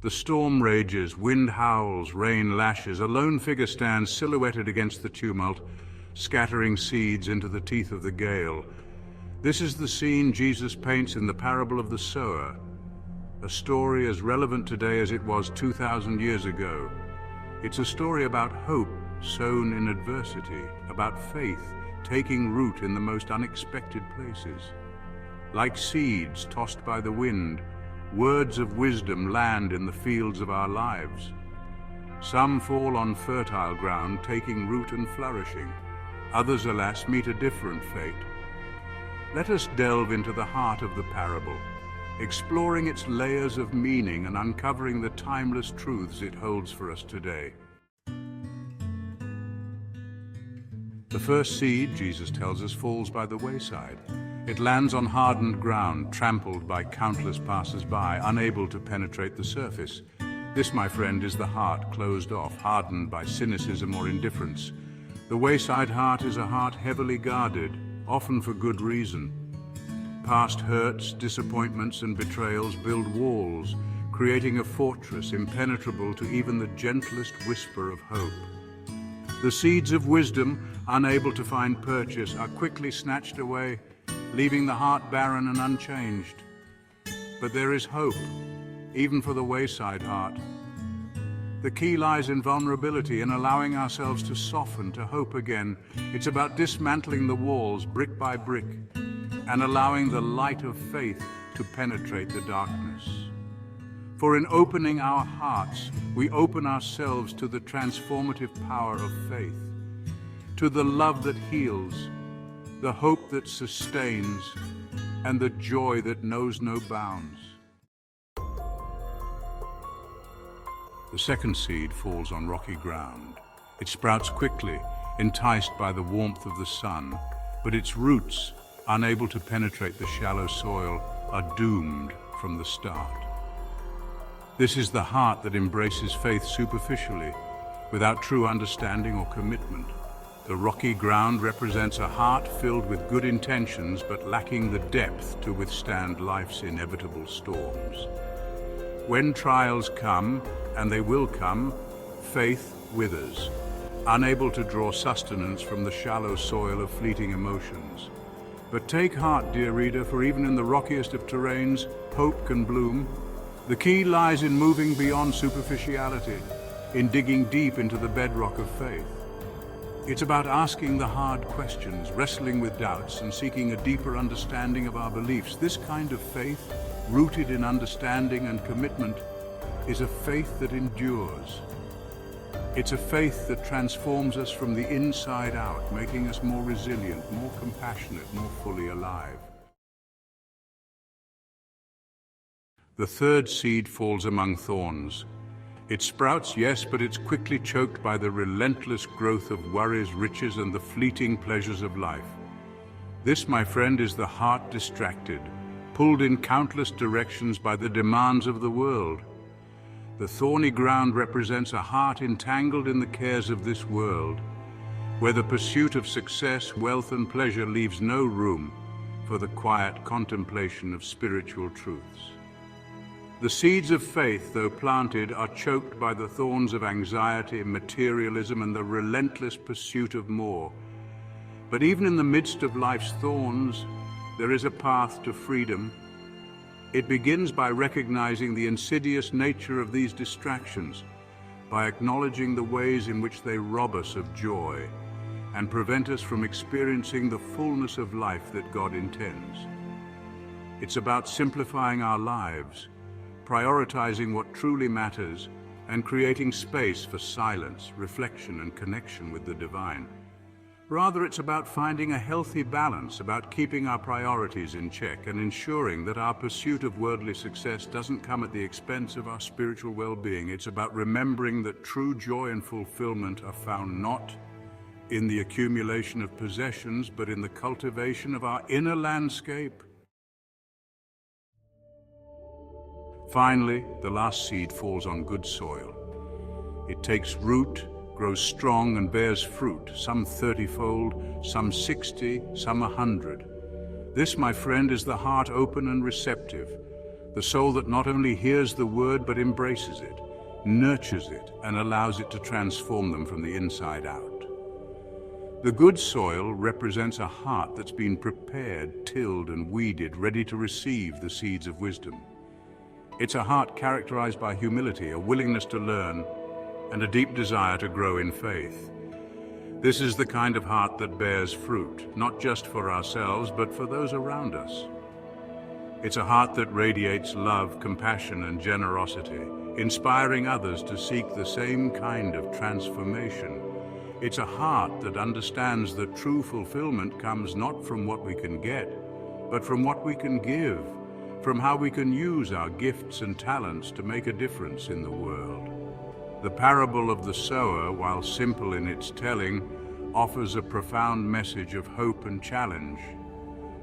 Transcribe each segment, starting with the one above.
The storm rages, wind howls, rain lashes. A lone figure stands silhouetted against the tumult, scattering seeds into the teeth of the gale. This is the scene Jesus paints in the parable of the sower, a story as relevant today as it was 2,000 years ago. It's a story about hope sown in adversity, about faith taking root in the most unexpected places. Like seeds tossed by the wind, words of wisdom land in the fields of our lives. Some fall on fertile ground, taking root and flourishing. Others, alas, meet a different fate. Let us delve into the heart of the parable, exploring its layers of meaning and uncovering the timeless truths it holds for us today. The first seed, Jesus tells us, falls by the wayside. It lands on hardened ground, trampled by countless passers-by, unable to penetrate the surface. This, my friend, is the heart closed off, hardened by cynicism or indifference. The wayside heart is a heart heavily guarded, often for good reason. Past hurts, disappointments, and betrayals build walls, creating a fortress impenetrable to even the gentlest whisper of hope. The seeds of wisdom, unable to find purchase, are quickly snatched away, leaving the heart barren and unchanged. But there is hope, even for the wayside heart. The key lies in vulnerability, in allowing ourselves to soften, to hope again. It's about dismantling the walls brick by brick and allowing the light of faith to penetrate the darkness. For in opening our hearts, we open ourselves to the transformative power of faith, to the love that heals, the hope that sustains, and the joy that knows no bounds. The second seed falls on rocky ground. It sprouts quickly, enticed by the warmth of the sun, but its roots, unable to penetrate the shallow soil, are doomed from the start. This is the heart that embraces faith superficially, without true understanding or commitment. The rocky ground represents a heart filled with good intentions but lacking the depth to withstand life's inevitable storms. When trials come, and they will come, faith withers, unable to draw sustenance from the shallow soil of fleeting emotions. But take heart, dear reader, for even in the rockiest of terrains, hope can bloom. The key lies in moving beyond superficiality, in digging deep into the bedrock of faith. It's about asking the hard questions, wrestling with doubts, and seeking a deeper understanding of our beliefs. This kind of faith, rooted in understanding and commitment, is a faith that endures. It's a faith that transforms us from the inside out, making us more resilient, more compassionate, more fully alive. The third seed falls among thorns. It sprouts, yes, but it's quickly choked by the relentless growth of worries, riches, and the fleeting pleasures of life. This, my friend, is the heart distracted, pulled in countless directions by the demands of the world. The thorny ground represents a heart entangled in the cares of this world, where the pursuit of success, wealth, and pleasure leaves no room for the quiet contemplation of spiritual truths. The seeds of faith, though planted, are choked by the thorns of anxiety, materialism, and the relentless pursuit of more. But even in the midst of life's thorns, there is a path to freedom. It begins by recognizing the insidious nature of these distractions, by acknowledging the ways in which they rob us of joy and prevent us from experiencing the fullness of life that God intends. It's about simplifying our lives, prioritizing what truly matters, and creating space for silence, reflection, and connection with the divine. Rather, it's about finding a healthy balance, about keeping our priorities in check and ensuring that our pursuit of worldly success doesn't come at the expense of our spiritual well-being. It's about remembering that true joy and fulfillment are found not in the accumulation of possessions, but in the cultivation of our inner landscape. Finally, the last seed falls on good soil. It takes root, grows strong, and bears fruit, some 30-fold, some 60, some 100. This, my friend, is the heart open and receptive, The soul that not only hears the word but embraces it, nurtures it, and allows it to transform them from the inside out. The good soil represents a heart that's been prepared, tilled, and weeded, ready to receive the seeds of wisdom. It's a heart characterized by humility, a willingness to learn, and a deep desire to grow in faith. This is the kind of heart that bears fruit, not just for ourselves, but for those around us. It's a heart that radiates love, compassion, and generosity, inspiring others to seek the same kind of transformation. It's a heart that understands that true fulfillment comes not from what we can get, but from what we can give, from how we can use our gifts and talents to make a difference in the world. The parable of the sower, while simple in its telling, offers a profound message of hope and challenge.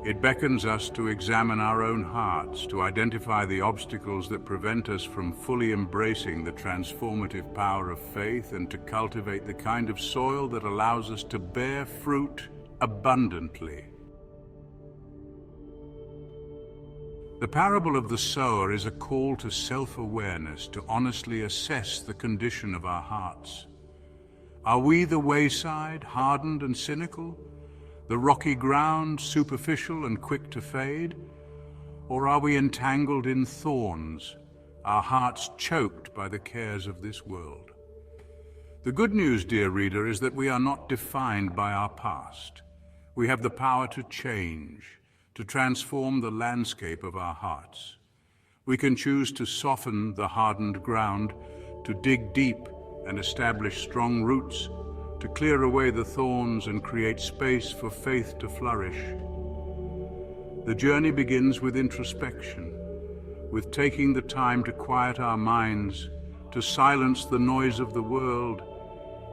It beckons us to examine our own hearts, to identify the obstacles that prevent us from fully embracing the transformative power of faith, and to cultivate the kind of soil that allows us to bear fruit abundantly. The parable of the sower is a call to self-awareness, to honestly assess the condition of our hearts. Are we the wayside, hardened and cynical? The rocky ground, superficial and quick to fade? Or are we entangled in thorns, our hearts choked by the cares of this world? The good news, dear reader, is that we are not defined by our past. We have the power to change, to transform the landscape of our hearts. We can choose to soften the hardened ground, to dig deep and establish strong roots, to clear away the thorns and create space for faith to flourish. The journey begins with introspection, with taking the time to quiet our minds, to silence the noise of the world,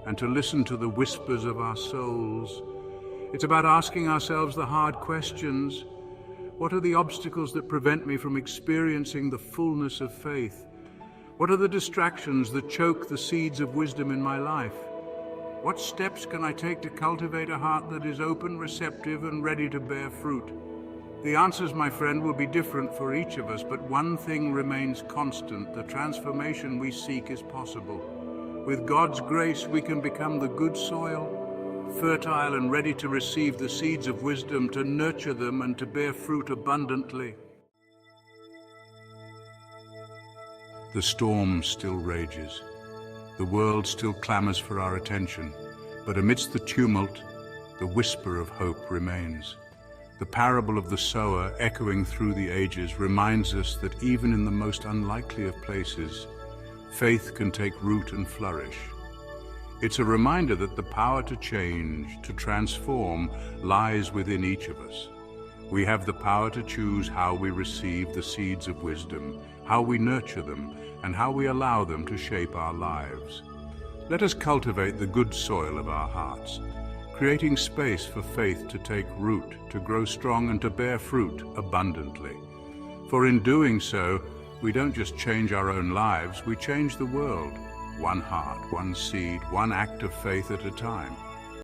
and to listen to the whispers of our souls. It's about asking ourselves the hard questions. What are the obstacles that prevent me from experiencing the fullness of faith? What are the distractions that choke the seeds of wisdom in my life? What steps can I take to cultivate a heart that is open, receptive, and ready to bear fruit? The answers, my friend, will be different for each of us, but one thing remains constant: the transformation we seek is possible. With God's grace, we can become the good soil, fertile and ready to receive the seeds of wisdom, to nurture them and to bear fruit abundantly. The storm still rages. The world still clamors for our attention, but amidst the tumult, the whisper of hope remains. The parable of the sower, echoing through the ages, reminds us that even in the most unlikely of places, faith can take root and flourish. It's a reminder that the power to change, to transform, lies within each of us. We have the power to choose how we receive the seeds of wisdom, how we nurture them, and how we allow them to shape our lives. Let us cultivate the good soil of our hearts, creating space for faith to take root, to grow strong, and to bear fruit abundantly. For in doing so, we don't just change our own lives, we change the world. One heart, one seed, one act of faith at a time.